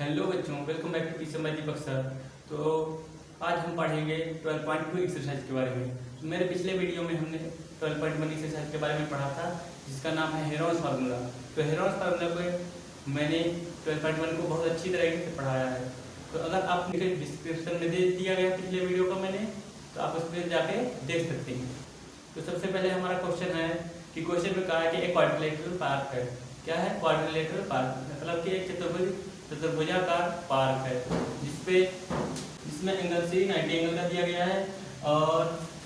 Hello बच्चों, welcome back to teacher मैं दीपक sir. तो आज हम पढ़ेंगे 12.2 एक्सरसाइज के बारे में। तो मेरे पिछले वीडियो में हमने 12.1 एक्सरसाइज के बारे में पढ़ा था, जिसका नाम है हेरोन्स फार्मूला। तो हेरोन्स फार्मूला को मैंने 12.1 को बहुत अच्छी तरीके से पढ़ाया है। तो अगर आप डिस्क्रिप्शन में दे दिया गया पिछले वीडियो का मैंने, तो आप उस पर जाके देख सकते हैं। तो सबसे पहले हमारा क्वेश्चन है कि क्वेश्चन में कहा है कि एक क्वाड्रिलेटरल पार्क है। क्या है क्वाड्रिलेटरल पार्क? मतलब कि एक चतुर्भुजाकार पार्क है जिसमें एंगल सी 90 एंगल का दिया गया है और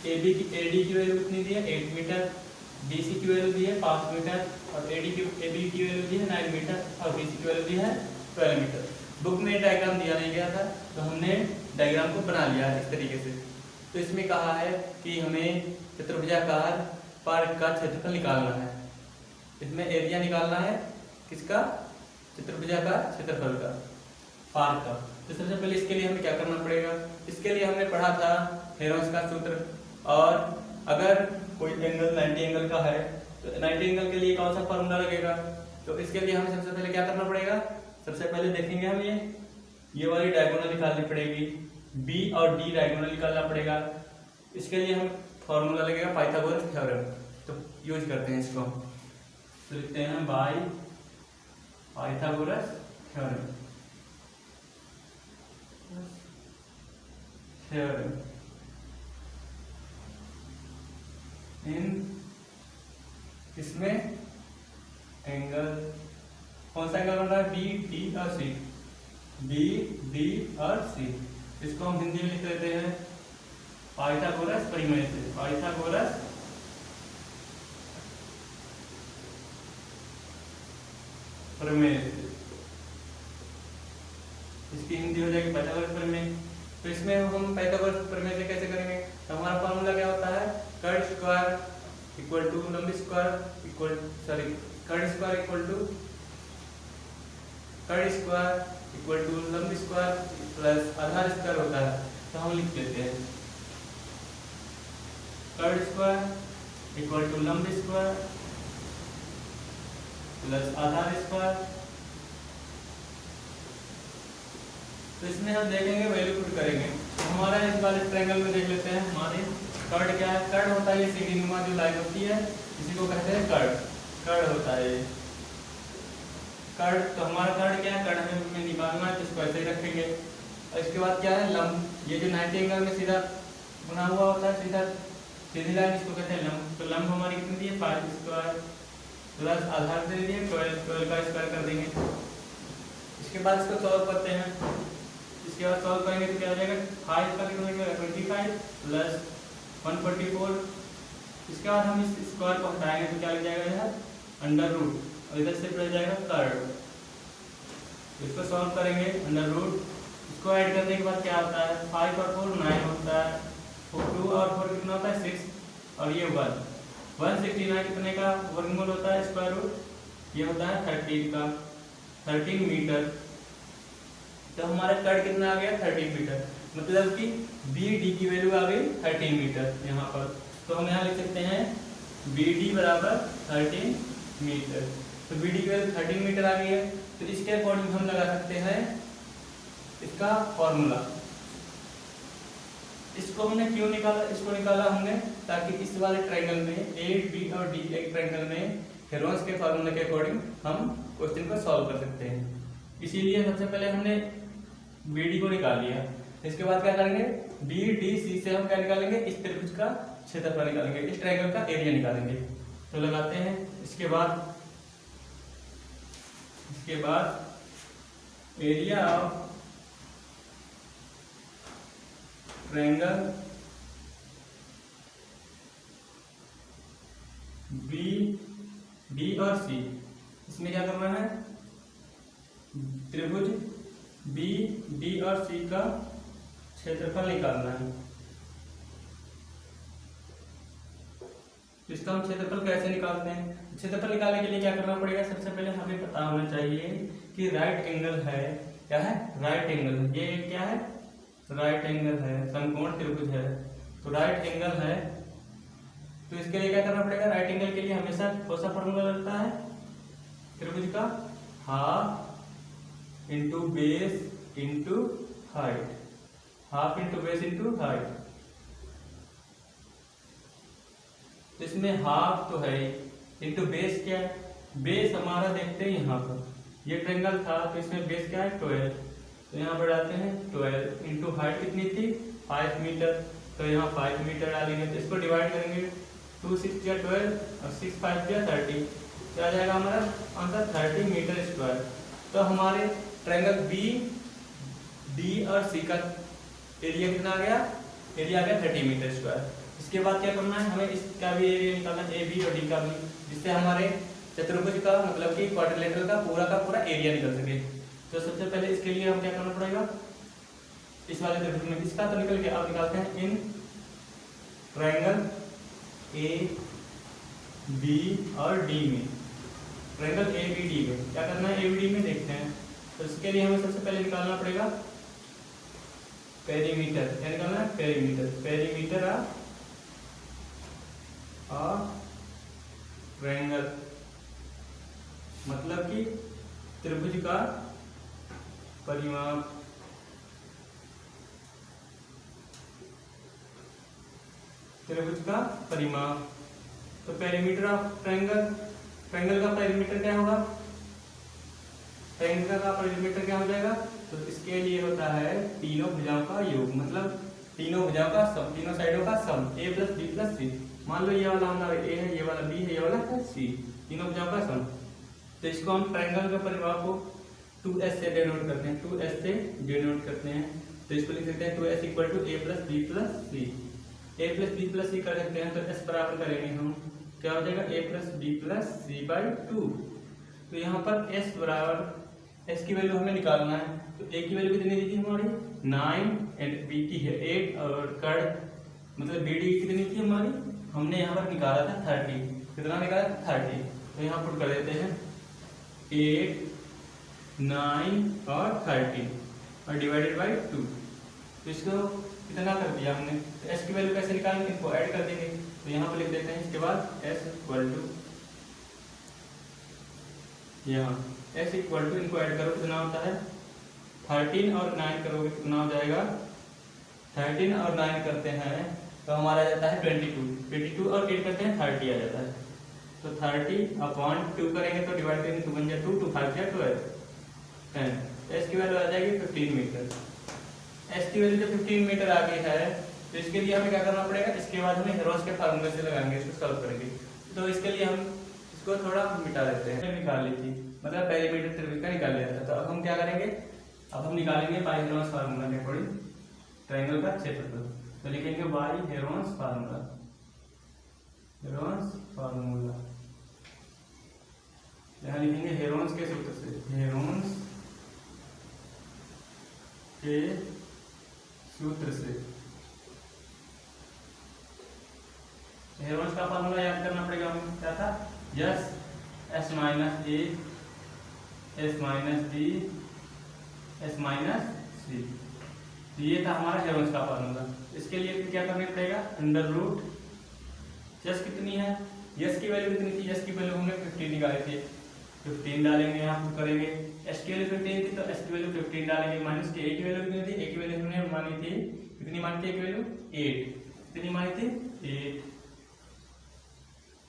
एडी की वैल्यू कितनी दी है 8 मीटर, बीसी की वैल्यू दी है 5 मीटर और एबी की वैल्यू दी है 9 मीटर और बीसी की वैल्यू दी है 12 मीटर। बुक में डायग्राम दिया नहीं गया था, तो हमने डायग्राम को बना लिया है इस तरीके से। तो इसमें कहा है कि हमें चतुर्भुजाकार पार्क का क्षेत्रफल निकालना है। इसमें एरिया निकालना है किसका? चतुर्भुजाकार क्षेत्रफल का, पार्क का। तो सबसे पहले इसके लिए हमें क्या करना पड़ेगा? इसके लिए हमने पढ़ा था हेरोन्स का सूत्र। और अगर कोई एंगल 90 एंगल का है तो 90 एंगल के लिए कौन सा फॉर्मूला लगेगा? तो इसके लिए हमें सबसे पहले क्या करना पड़ेगा? सबसे पहले देखेंगे हम ये वाली डायगोनल निकालनी पड़ेगी, बी और डी डायगोनल निकालना पड़ेगा। इसके लिए हम फॉर्मूला लगेगा पाइथागोरस थ्योरम। तो यूज करते हैं इसको, तो लिखते हैं बाय पाइथागोरस थ्योरम। इसमें एंगल कौन सा एंगल बन रहा है? बी डी और सी, बी डी और सी। इसको हम हिंदी में लिख देते हैं पाइथागोरस प्रमेय से। पाइथागोरस प्रमेय से इसकी हिंदी हो जाएगी पाइथागोरस प्रमेय। तो इसमें हम पाइथागोरस प्रमेय से कैसे करेंगे? तो हमारा फॉर्मूला क्या होता है? कर्ड स्क्वायर इक्वल टू लंब स्क्वायर इक्वल कर्ड स्क्वायर इक्वल टू लंब स्क्वायर प्लस आधार स्क्वायर होता है। तो हम लिख लेते हैं कर्ड स्क्वायर इक्वल टू लंब स्क्वायर प्लस आधार स्क्वायर। तो इसमें हम देखेंगे वैल्यू पुट करेंगे। तो हमारा इस वाले ट्रायंगल में देख लेते हैं हमारे कर्ड क्या है। कर्ड होता है ये सीधी नुमा जो लाइन होती है, इसी को कहते हैं कर्ड होता है ये कर्ड। तो हमारा कर्ड क्या है? कर्ड हमें निकालना है, तो इसको ऐसे ही रखेंगे। और इसके बाद क्या है? लंब। ये जो 90 एंगल में सीधा बना हुआ होता है, सीधी लाइन, इसको कहते हैं लंब। तो लंब हमारी कितनी दी है? 5 स्क्वायर प्लस आधार दे दिए 12 का स्क्वायर कर देंगे। इसके बाद इसको सॉल्व करते हैं। इसके बाद सॉल्व करेंगे तो क्या हो जाएगा? 5 का कितना हो जाएगा? 25 प्लस 144। इसके बाद हम इस स्क्वायर को हटाएंगे तो क्या लग जाएगा यार? अंडर रूट, और इधर से बच जाएगा कर्ड। इसको सॉल्व करेंगे अंडर रूट, इसको ऐड करने के बाद क्या होता है? 5 और 4 9 होता है, 2 और 4 कितना होता है? 6 और ये 1 169 कितने का वर्गमूल होता है? स्क्वायर रूट, ये होता है 13 का, 13 मीटर। तो हमारा कर्ड कितना आ गया? 13 मीटर। मतलब कि बी डी की वैल्यू आ गई 13 मीटर यहाँ पर। तो हम यहाँ लिख सकते हैं बी डी बराबर 13 मीटर। तो बी डी की वैल्यू 13 मीटर आ गई है। तो इसके अकॉर्डिंग हम लगा सकते हैं इसका फॉर्मूला। इसको हमने क्यों निकाला? इसको निकाला हमने ताकि इस वाले ट्रायंगल में ए बी और डी, एक ट्रायंगल में हेरोन्स के फॉर्मूले के अकॉर्डिंग हम क्वेश्चन को सॉल्व कर सकते हैं। इसीलिए सबसे पहले हमने बी डी को निकाल लिया। इसके बाद क्या करेंगे? बी डी सी से हम क्या निकालेंगे? इस त्रिभुज का क्षेत्रफल निकालेंगे, इस ट्रायंगल का एरिया निकालेंगे। तो लगाते हैं। इसके बाद area of triangle B D और सी। इसमें क्या करना है? त्रिभुज बी डी और सी का क्षेत्रफल निकालना है। इसका हम क्षेत्रफल कैसे निकालते हैं? क्षेत्रफल निकालने के लिए क्या करना पड़ेगा? सबसे पहले हमें पता होना चाहिए कि राइट एंगल है। क्या है? Right angle. ये क्या है? राइट एंगल है, समकोण त्रिभुज है। तो राइट एंगल है, तो इसके लिए क्या करना पड़ेगा? राइट एंगल के लिए हमेशा कौन सा फॉर्मूला लगता है त्रिभुज का? Half into base into height, half into base into height. तो इसमें हाफ तो है इंटू बेस क्या है, बेस हमारा देखते हैं यहाँ पर ये ट्रायंगल था तो इसमें बेस क्या है 12, तो यहाँ पर डालते हैं 12 इंटू हाइट कितनी थी 5 मीटर, तो यहाँ 5 मीटर डालेंगे तो इसको डिवाइड करेंगे 2 6 या 12 और 6 5 या 30, क्या आ जाएगा हमारा आंसर 30 मीटर स्क्वायर। तो हमारे ट्रायंगल बी डी और सी का एरिया कितना आ गया, एरिया आ गया 30 मीटर स्क्वायर। इसके बाद क्या करना है, हमें इसका भी एरिया निकालना है, ए बी और डी का भी, जिससे हमारे चतुर्भुज का मतलब कि क्वाड्रिलेटरल का पूरा एरिया निकल सके। तो सबसे पहले इसके लिए हम क्या करना पड़ेगा, इस वाले चतुर्भुज में इसका तो निकल गया, अब निकालते हैं इन ट्रायंगल ए बी और डी में, ट्रायंगल ए बी डी में क्या करना है, ए बी डी में देखते हैं। तो इसके लिए हमें सबसे पहले निकालना पड़ेगा पेरीमीटर, क्या निकालना है पेरीमीटर, पेरीमीटर ट्रायंगल मतलब कि त्रिभुज का परिमाप, त्रिभुज का परिमाप। तो पेरीमीटर ऑफ ट्रायंगल, ट्रायंगल का पेरीमीटर क्या होगा, ट्रायंगल का पेरीमीटर क्या हो जाएगा, तो इसके लिए होता है तीनों भुजाओं का योग, मतलब तीनों भुजाओं का सम, तीनों साइडों का सम, a प्लस बी प्लस सी। मान लो ये वाला हमारा a है, ये वाला b है, ये वाला है c, तीनों भुजाओं का सम। तो इसको हम ट्रायंगल का परिमाप को 2s से डिनोट करते हैं, 2s से डिनोट करते हैं। तो इसको लिख सकते हैं 2s equal to a plus B plus c, a plus B plus c कर सकते हैं। तो s बराबर करेंगे हम, क्या हो जाएगा a plus B plus C by 2। तो यहाँ पर s बराबर, s की वैल्यू हमें निकालना है, तो a की वैल्यू कितनी दी थी हमारी 9 एंड b की है 8 और कर्ड मतलब bd कितनी थी हमारी, हमने यहाँ पर निकाला था 30, कितना निकाला 30। तो यहाँ पुट कर देते हैं 8 9 और 30 और डिवाइडेड बाई 2। तो इसको कितना कर दिया हमने, तो s की वैल्यू कैसे निकालेंगे, इनको ऐड कर देंगे। तो यहाँ पर लिख देते हैं इसके बाद s इक्वल टू, यहाँ s इक्वल टू, इनको ऐड करो कितना होता है 13 और 9 करोगे कितना हो जाएगा, 13 और 9 करते हैं तो हमारा आ जाता है 22 और 8 करते हैं 30 आ जाता है। तो 30 अपॉन 2 करेंगे तो डिवाइड करेंगे 2 बन जाए 2, 2 5 जाए 12 10। s की वैल्यू आ जाएगी 15 मीटर। s की वैल्यू जब 15 मीटर आ गई है तो इसके लिए हमें क्या करना पड़ेगा, इसके बाद हमें हेरोस के फार्मूले से लगाएंगे, इसको सॉल्व करेंगे। तो इसके लिए हम इसको थोड़ा मिटा लेते हैं, निकाल ली थी मतलब पेरीमीटर त्रिभुज का निकाल लिया था। तो अब हम क्या करेंगे, अब हम निकालेंगे बाई हेरोस फार्मूला के अकॉर्डिंग ट्रायंगल का क्षेत्रफल। तो लिखेंगे बाई हेरोस फार्मूला, हेरोस फार्मूला यहाँ लिखेंगे हेरोन्स के सूत्र से, हेरोन्स के सूत्र से। हेरोन्स का फार्मूला याद करना पड़ेगा हमें, क्या था, yes s minus a s minus b s minus c. तो ये था हमारा हेरोन्स का फार्मूला। इसके लिए क्या करना पड़ेगा, अंडर रूट यस कितनी है, यस की वैल्यू कितनी थी, यस की वैल्यू हमने 15 निकाली थी, 15 डालेंगे, यहाँ पर करेंगे एस की वैल्यू 15 थी तो एस की वैल्यू 15 डालेंगे, माइनस के ए की वैल्यू कितनी थी, ए की वैल्यू हमने मानी थी कितनी, मानी थी ए की वैल्यू 8, कितनी मानी थी 8।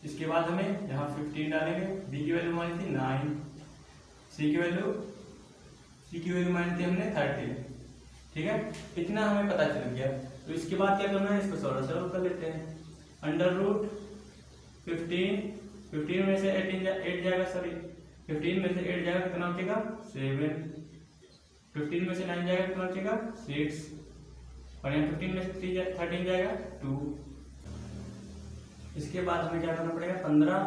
इसके बाद हमें यहाँ 15 डालेंगे, बी की वैल्यू मानी थी 9, सी की वैल्यू मानी थी हमने 30। ठीक है, इतना हमें पता चल गया। तो इसके बाद क्या करना है, इसको सॉल्व कर लेते हैं। अंडर रूट 15 में से 8 जाएगा, सॉरी 15 में से 8 जाएगा कितना बचेगा 7, 15 में से 9 जाएगा कितना बचेगा 6 और यहाँ 15 में से 13 जाएगा 2। इसके बाद हमें क्या करना पड़ेगा 15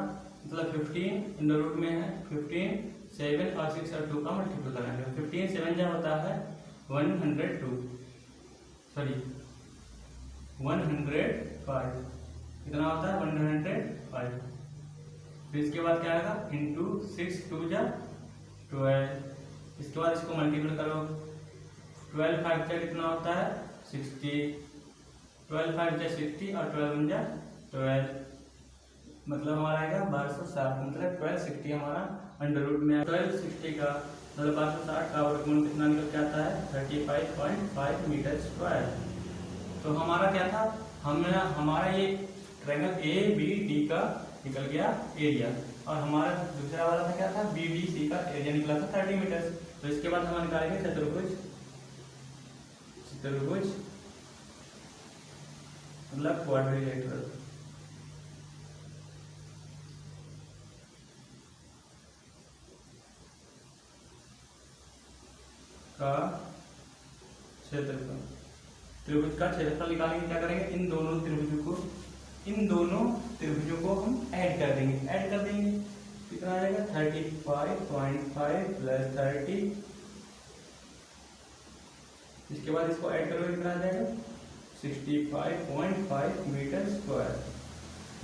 मतलब 15 अंडर रूट में है 15, 7 और 6 और 2 का मल्टीपल कराएंगे। 15 7 जा होता है 102, सॉरी 105, कितना होता है 105। फिर इसके बाद क्या आएगा इंटू 6 2 जा 12। इसके बाद इसको मल्टीपल करो, 12 5 जा कितना होता है 60, 12 5 जा 60 और 12 1 जा 12, मतलब हमारा आएगा 1260, मतलब 1260 हमारा अंडर रूट में 1260 का मतलब 1260 का वर्गमूल कितना निकल के आता है 35.5 मीटर स्क्वायर। तो हमारा क्या था, हमारा ये ट्रायंगल ए बी डी का निकल गया एरिया, और हमारा दूसरा वाला था क्या था, बी डी सी का एरिया निकला था 30 मीटर। तो इसके बाद हम निकालेंगे चतुर्भुज मतलब क्वाड्रिलेटरल। का क्षेत्रफल, त्रिभुज का क्षेत्रफल निकालेंगे, क्या करेंगे, इन दोनों त्रिभुजों को हम ऐड कर देंगे, कितना आ जाएगा 35.5 प्लस 30, इसके बाद इसको ऐड करोगे कितना आ जाएगा 65.5 मीटर स्क्वायर।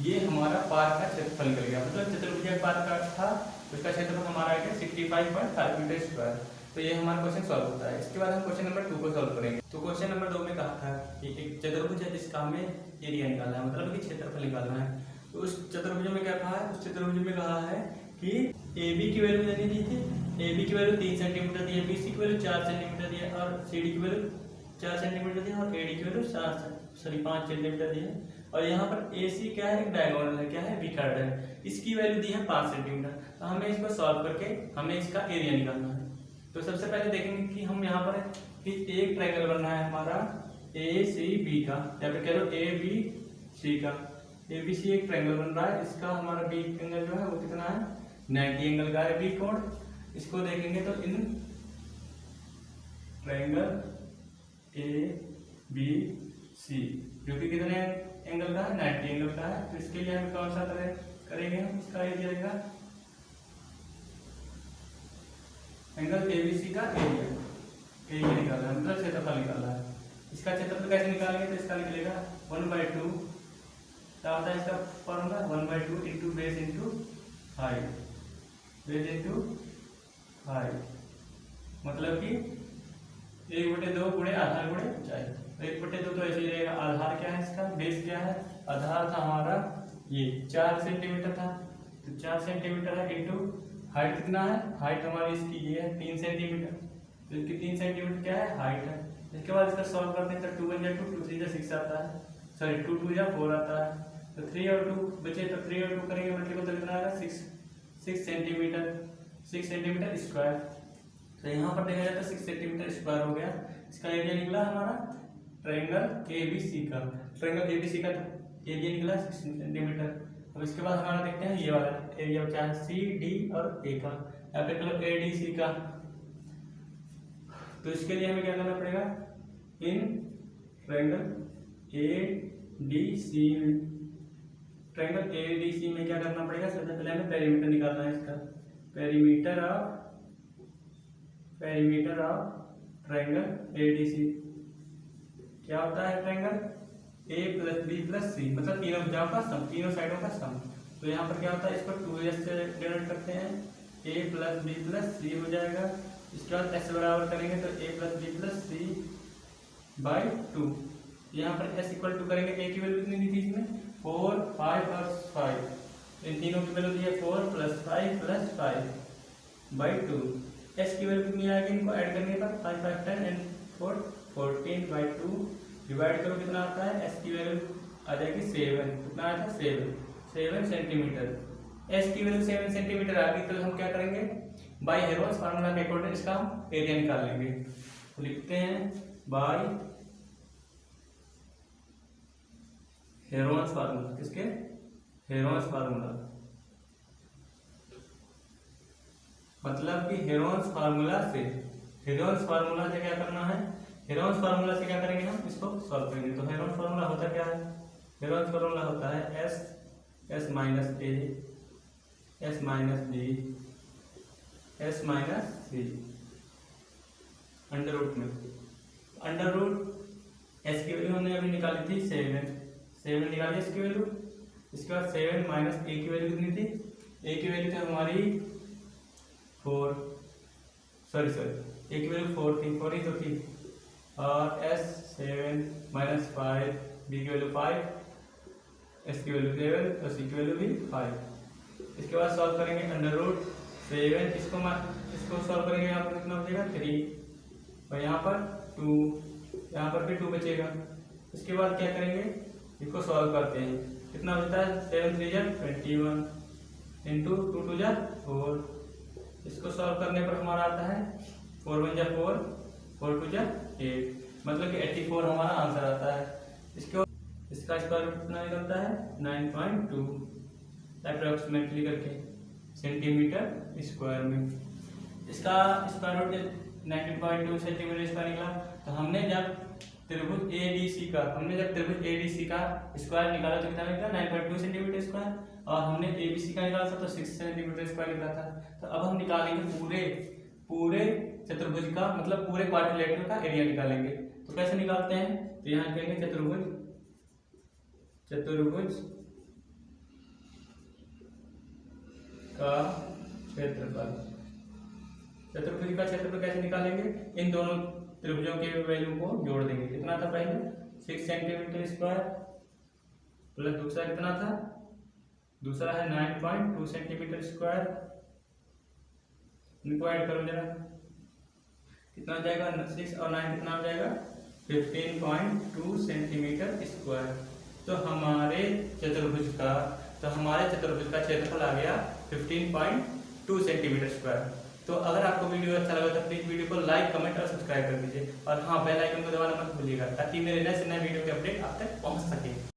ये हमारा पार्क का क्षेत्रफल निकल गया, मतलब चतुर्भुज पार्क का था, उसका क्षेत्रफल हमारा आ गया 65.5 मीटर स्क्वायर। तो ये हमारा क्वेश्चन सॉल्व होता है। इसके बाद हम क्वेश्चन नंबर 2 को सॉल्व करेंगे। तो क्वेश्चन नंबर 2 में कहा था कि एक चतुर्भुज है जिसका हमें एरिया निकालना है, मतलब कि क्षेत्रफल निकालना है। तो उस चतुर्भुज में क्या कहा है, उस चतुर्भुज में कहा है कि ए बी की वैल्यू देनी दी थी, ए बी की वैल्यू 3 सेंटीमीटर दी है, बी सी की वैल्यू 4 सेंटीमीटर दी है, और सी डी की वैल्यू 4 सेंटीमीटर दी है, और ए डी की वैल्यू 5 सेंटीमीटर दी है। और यहाँ पर ए सी क्या है, एक डायगोनल है, क्या है, बी कार्ड है, इसकी वैल्यू दी है 5 सेंटीमीटर। तो हमें इसको सॉल्व करके हमें इसका एरिया निकालना है। तो सबसे पहले देखेंगे कि हम यहाँ पर कि एक ट्रायंगल बन रहा है हमारा ए सी बी का, या फिर कह लो ए बी सी का, ए बी सी एक ट्रायंगल बन रहा है, इसका हमारा बी एंगल जो है वो कितना है 90 एंगल का है बी कोण। इसको देखेंगे तो in triangle A B C जो कि कितने एंगल का है 90 एंगल का है, तो इसके लिए हम कौन सा करेंगे, हम इसका एरिया रहेगा एंगल एबीसी का एरिया निकालना है, मतलब क्षेत्रफल निकालना है। इसका क्षेत्रफल कैसे निकालेंगे, तो इसका निकलेगा 1/2, क्या होता है इसका formula 1/2 into base into height, मतलब कि 1/2 गुणे आधार गुणे ऊंचाई। 1/2 तो ऐसे ही रहेगा, आधार क्या है इसका, बेस क्या है, आधार था हमारा ये 4 सेंटीमीटर था, तो 4 सेंटीमीटर है इंटू हाइट कितना है, हाइट हमारी इसकी ये है 3 सेंटीमीटर, तो इसकी 3 सेंटीमीटर क्या है हाइट है। इसके बाद इसका सॉल्व करते हैं तो 2 1 2 2 3 6 आता है, सॉरी 2 2 4 आता है, तो 3 और 2 बचे, तो 3 और 2 करेंगे मल्टीपल तो कितना आएगा 6 सेंटीमीटर स्क्वायर। तो यहाँ पर देखा जाए तो 6 सेंटीमीटर स्क्वायर हो गया, इसका एरिया निकला हमारा ट्रायंगल एबीसी का, एरिया निकला 6 सेंटीमीटर। अब इसके बाद हमारा देखते हैं ये वाला एरिया बचा है सी डी और ए का, या फिर चलो ए डी सी का। तो इसके लिए हमें क्या करना पड़ेगा, इन ट्रायंगल ए डी सी में क्या करना पड़ेगा, सबसे पहले हमें पेरीमीटर निकालना है इसका, perimeter of triangle a d c क्या होता है, triangle a plus B plus c, मतलब तीनों भुजाओं का सम, तीनों साइडों का सम। तो यहाँ पर क्या होता है, इसको 2s से डिनोट करते हैं, a plus B plus C हो जाएगा। इसके बाद s बराबर करेंगे तो a plus B plus C by 2। यहाँ पर s इक्वल टू करेंगे, a की वैल्यू कितनी दी थी इसमें 4 5 और 5, इन तीनों की वैल्यू दी है 4 प्लस 5 प्लस 5 बाई 2। s की वैल्यू कितनी आएगी, इनको ऐड करने पर 5 5 10 एंड 4 14 बाई 2 डिवाइड करो कितना आता है, s की वैल्यू आ जाएगी 7, कितना आता है 7 सेंटीमीटर। s की वैल्यू 7 सेंटीमीटर आ गई, तो हम क्या करेंगे, बाय हेरोन्स फार्मूला के अकॉर्डिंग इसका एरिया निकाल लेंगे। तो लिखते हैं बाय हेरोन्स फार्मूला, किसके, हेरोन्स फार्मूला, मतलब कि हेरोन्स फार्मूला से क्या करना है, हेरोन्स फार्मूला से क्या करेंगे, हम इसको सॉल्व करेंगे। तो हेरोन्स फार्मूला होता क्या है, हेरोन्स फार्मूला होता है s minus a s minus b s minus c under root में, अंडर रूट s की वैल्यू हमने अभी निकाली थी 7 निकाली इसकी वैल्यू। इसके बाद 7 माइनस a की वैल्यू कितनी थी, a की वैल्यू थी हमारी 4, सॉरी a की वैल्यू 4 ही तो थी, और s 7 माइनस 5 b की वैल्यू 5, एस की वैल्यू 7 और सी की वैल्यू भी 5। इसके बाद सॉल्व करेंगे √7, इसको सॉल्व करेंगे, यहाँ पर कितना बचेगा 3 और यहाँ पर 2, यहाँ पर भी 2 बचेगा। इसके बाद क्या करेंगे, इसको सॉल्व करते हैं, कितना बचता है 7 3 21 इंटू 2 2 4। इसको सॉल्व करने पर हमारा आता है 4 1 4 4 2 8, मतलब कि 84 हमारा आंसर आता है। इसका स्क्वायर रूट कितना निकलता है 9.2 अप्रोक्सीमेटली करके सेंटीमीटर स्क्वायर में। इसका स्क्वायर रूट 19.2 सेंटीमीटर स्क्वायर निकला। तो हमने जब त्रिभुज ADC का स्क्वायर निकाला तो कितना निकला 9.2 सेंटीमीटर स्क्वायर, और हमने ABC का निकाला था तो 6 सेंटीमीटर स्क्वायर निकला था। तो अब हम निकालेंगे पूरे चतुर्भुज का, मतलब पूरे क्वाड्रिलेटरल का एरिया निकालेंगे। तो कैसे निकालते हैं, तो यहाँ लिखेंगे चतुर्भुज का क्षेत्रफल। चतुर्भुज का क्षेत्रफल कैसे निकालेंगे, इन दोनों त्रिभुजों के वैल्यू को जोड़ देंगे। कितना था पहले 6 सेंटीमीटर स्क्वायर प्लस दूसरा कितना था, दूसरा है 9.2 सेंटीमीटर स्क्वायर। इनको ऐड करो जरा, कितना हो जाएगा 6 और 9 कितना हो जाएगा 15.2 सेंटीमीटर स्क्वायर। तो हमारे चतुर्भुज का क्षेत्रफल आ गया 15.2 सेंटीमीटर स्क्वायर। तो अगर आपको वीडियो अच्छा लगा तो प्लीज वीडियो को लाइक कमेंट और सब्सक्राइब कर दीजिए, और हाँ बेल आइकन को दबाना मत भूलिएगा ताकि मेरे नए से नए वीडियो के अपडेट आप तक पहुंच सके।